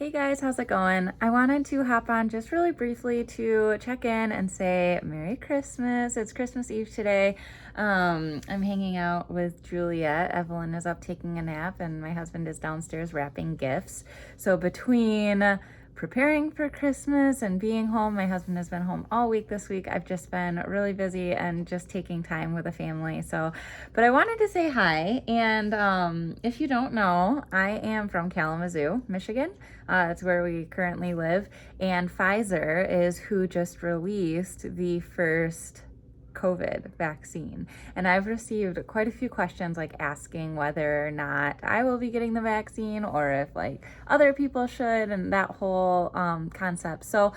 Hey guys, how's it going? I wanted to hop on just really briefly to check in and say Merry Christmas. It's Christmas Eve today. I'm hanging out with Juliet. Evelyn is up taking a nap and my husband is downstairs wrapping gifts. So between preparing for Christmas and being home, my husband has been home all week this week. I've just been really busy and just taking time with the family. But I wanted to say hi. And if you don't know, I am from Kalamazoo, Michigan. It's where we currently live. And Pfizer is who just released the first COVID vaccine. And I've received quite a few questions like asking whether or not I will be getting the vaccine or if like other people should and that whole concept. So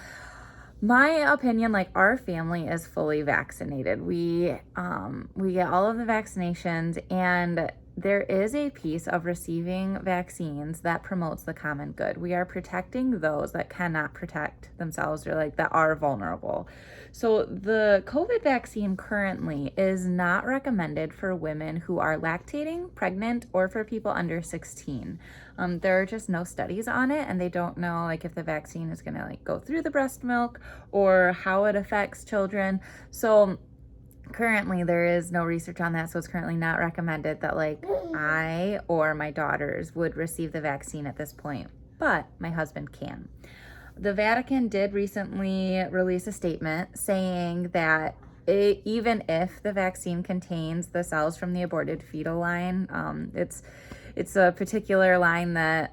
my opinion, like our family is fully vaccinated. We get all of the vaccinations, and there is a piece of receiving vaccines that promotes the common good. We are protecting those that cannot protect themselves or like that are vulnerable. So the COVID vaccine currently is not recommended for women who are lactating, pregnant, or for people under 16. There are just no studies on it, and they don't know like if the vaccine is going to like go through the breast milk or how it affects children. So currently there is no research on that, so it's currently not recommended that like I or my daughters would receive the vaccine at this point, but my husband can. The Vatican did recently release a statement saying that even if the vaccine contains the cells from the aborted fetal line, it's a particular line that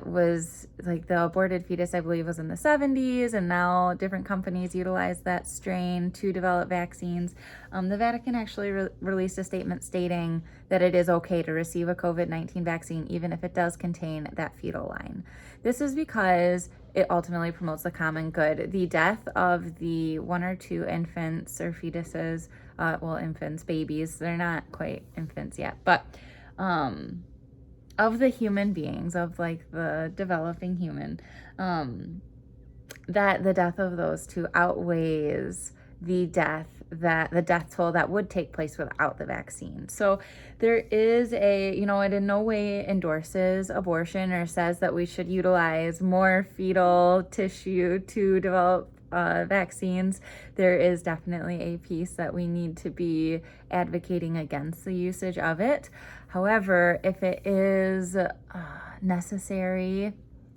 was like the aborted fetus, I believe, was in the 70s, and now different companies utilize that strain to develop vaccines. The Vatican actually released a statement stating that it is okay to receive a COVID-19 vaccine even if it does contain that fetal line. This is because it ultimately promotes the common good. The death of the one or two infants or fetuses, infants, babies, they're not quite infants yet, but of the human beings, of like the developing human, that the death of those two outweighs the death toll that would take place without the vaccine. So there is it in no way endorses abortion or says that we should utilize more fetal tissue to develop vaccines. There is definitely a piece that we need to be advocating against the usage of it. However, if it is necessary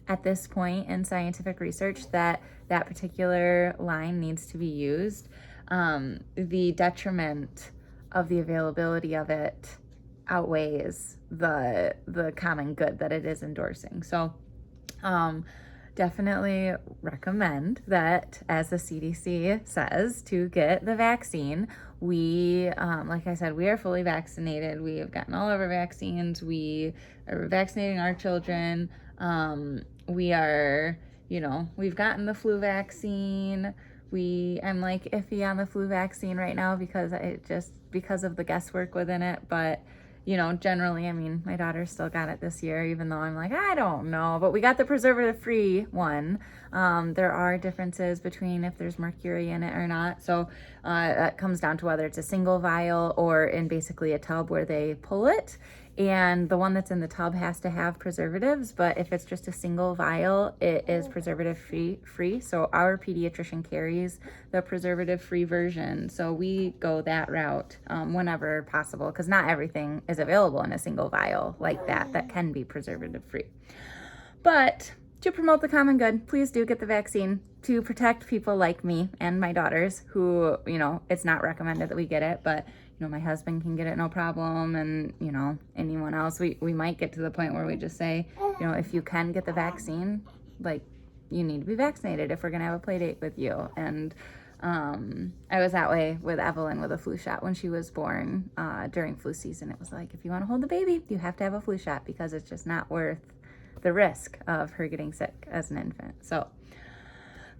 at this point in scientific research that particular line needs to be used, the detriment of the availability of it outweighs the common good that it is endorsing. So definitely recommend that, as the CDC says, to get the vaccine. We, like I said, we are fully vaccinated. We have gotten all of our vaccines. We are vaccinating our children. We are, we've gotten the flu vaccine. I'm like iffy on the flu vaccine right now because of the guesswork within it. But, generally, I mean, my daughter still got it this year, even though I'm like, I don't know. But we got the preservative-free one. There are differences between if there's mercury in it or not. So that comes down to whether it's a single vial or in basically a tub where they pull it. And the one that's in the tub has to have preservatives, but if it's just a single vial, it is preservative free. So our pediatrician carries the preservative free version. So we go that route whenever possible, because not everything is available in a single vial like that can be preservative free. But to promote the common good, please do get the vaccine to protect people like me and my daughters who, it's not recommended that we get it, but my husband can get it no problem, and anyone else. We might get to the point where we just say, if you can get the vaccine, like, you need to be vaccinated if we're gonna have a play date with you. And I was that way with Evelyn with a flu shot when she was born. During flu season, it was like, if you want to hold the baby, you have to have a flu shot because it's just not worth the risk of her getting sick as an infant. So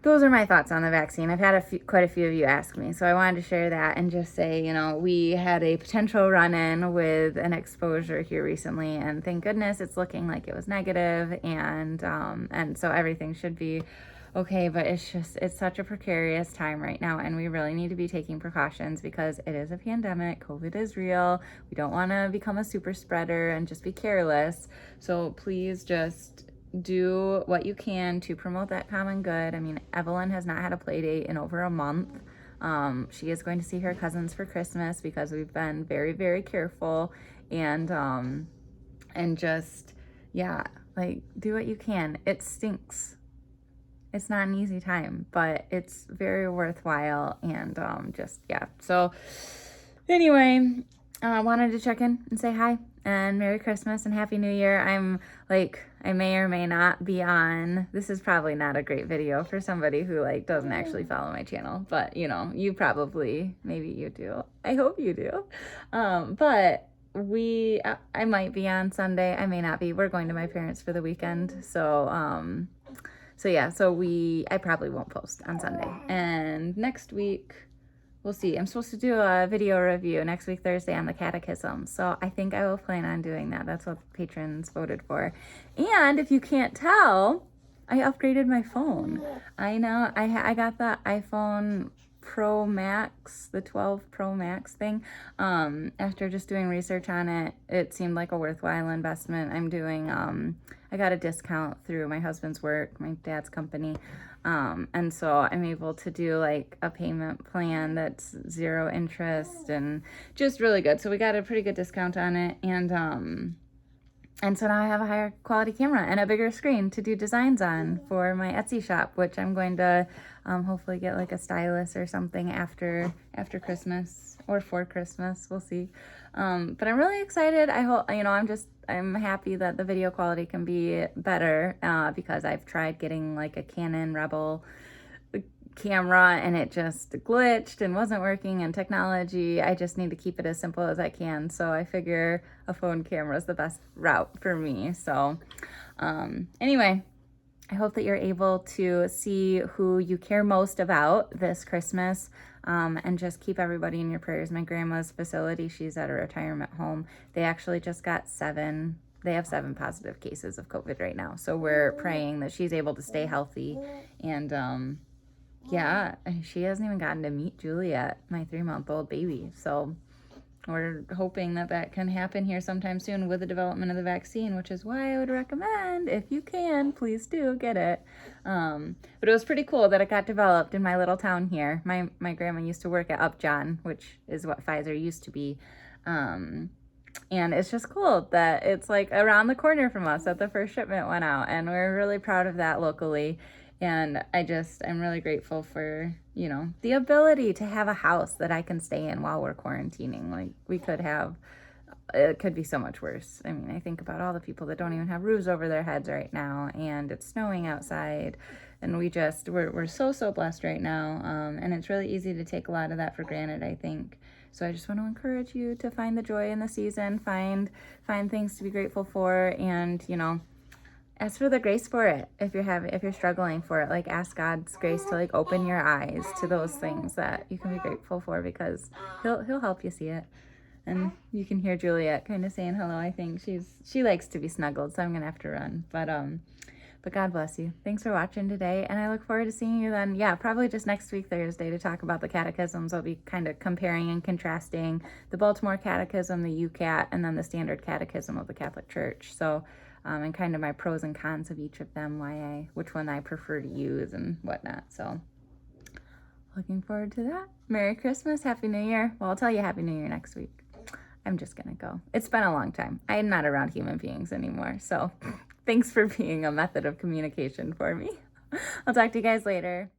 those are my thoughts on the vaccine. I've had quite a few of you ask me, so I wanted to share that and just say, we had a potential run-in with an exposure here recently, and thank goodness it's looking like it was negative, and so everything should be okay. But it's such a precarious time right now, and we really need to be taking precautions because it is a pandemic. COVID is real. We don't want to become a super spreader and just be careless. So please just do what you can to promote that common good. I mean, Evelyn has not had a play date in over a month. She is going to see her cousins for Christmas because we've been very, very careful, and just, yeah, like, do what you can. It stinks. It's not an easy time, but it's very worthwhile, and just, yeah. So anyway, I wanted to check in and say hi and Merry Christmas and Happy New Year. I may or may not be on. This is probably not a great video for somebody who like doesn't actually follow my channel, but you know, you probably, maybe you do. I hope you do. But I might be on Sunday. I may not be. We're going to my parents for the weekend. So I probably won't post on Sunday. And next week, we'll see. I'm supposed to do a video review next week, Thursday, on the catechism. So I think I will plan on doing that. That's what patrons voted for. And if you can't tell, I upgraded my phone. I know. I got the iPhone Pro Max, the 12 Pro Max thing. After just doing research on it, it seemed like a worthwhile investment. I got a discount through my husband's work, my dad's company. And so I'm able to do like a payment plan that's 0 interest and just really good. So we got a pretty good discount on it. And so now I have a higher quality camera and a bigger screen to do designs on for my Etsy shop, which I'm going to hopefully get like a stylus or something after Christmas or for Christmas. We'll see. But I'm really excited. I hope, I'm happy that the video quality can be better because I've tried getting like a Canon Rebel camera and it just glitched and wasn't working, and technology, I just need to keep it as simple as I can. So I figure a phone camera is the best route for me. So anyway, I hope that you're able to see who you care most about this Christmas, and just keep everybody in your prayers. My grandma's facility, she's at a retirement home. They actually just got they have 7 positive cases of COVID right now. So we're praying that she's able to stay healthy. And yeah, she hasn't even gotten to meet Juliet, my 3-month-old baby. So we're hoping that can happen here sometime soon with the development of the vaccine, which is why I would recommend, if you can, please do get it. But it was pretty cool that it got developed in my little town here. My grandma used to work at Upjohn, which is what Pfizer used to be. And it's just cool that it's like around the corner from us that the first shipment went out, and we're really proud of that locally. And I'm really grateful for, the ability to have a house that I can stay in while we're quarantining. Like it could be so much worse. I mean, I think about all the people that don't even have roofs over their heads right now, and it's snowing outside, and we're so blessed right now. And it's really easy to take a lot of that for granted, I think. So I just want to encourage you to find the joy in the season, find things to be grateful for, and, ask for the grace for it. If you're struggling for it, like ask God's grace to like open your eyes to those things that you can be grateful for, because he'll help you see it. And you can hear Juliet kind of saying hello. I think she likes to be snuggled, so I'm gonna have to run. But God bless you. Thanks for watching today, and I look forward to seeing you then. Yeah, probably just next week, Thursday, to talk about the catechisms. I'll be kind of comparing and contrasting the Baltimore Catechism, the UCAT, and then the Standard Catechism of the Catholic Church. So and kind of my pros and cons of each of them, which one I prefer to use and whatnot. So looking forward to that. Merry Christmas, Happy New Year. Well, I'll tell you Happy New Year next week. I'm just gonna go. It's been a long time. I'm not around human beings anymore. So thanks for being a method of communication for me. I'll talk to you guys later.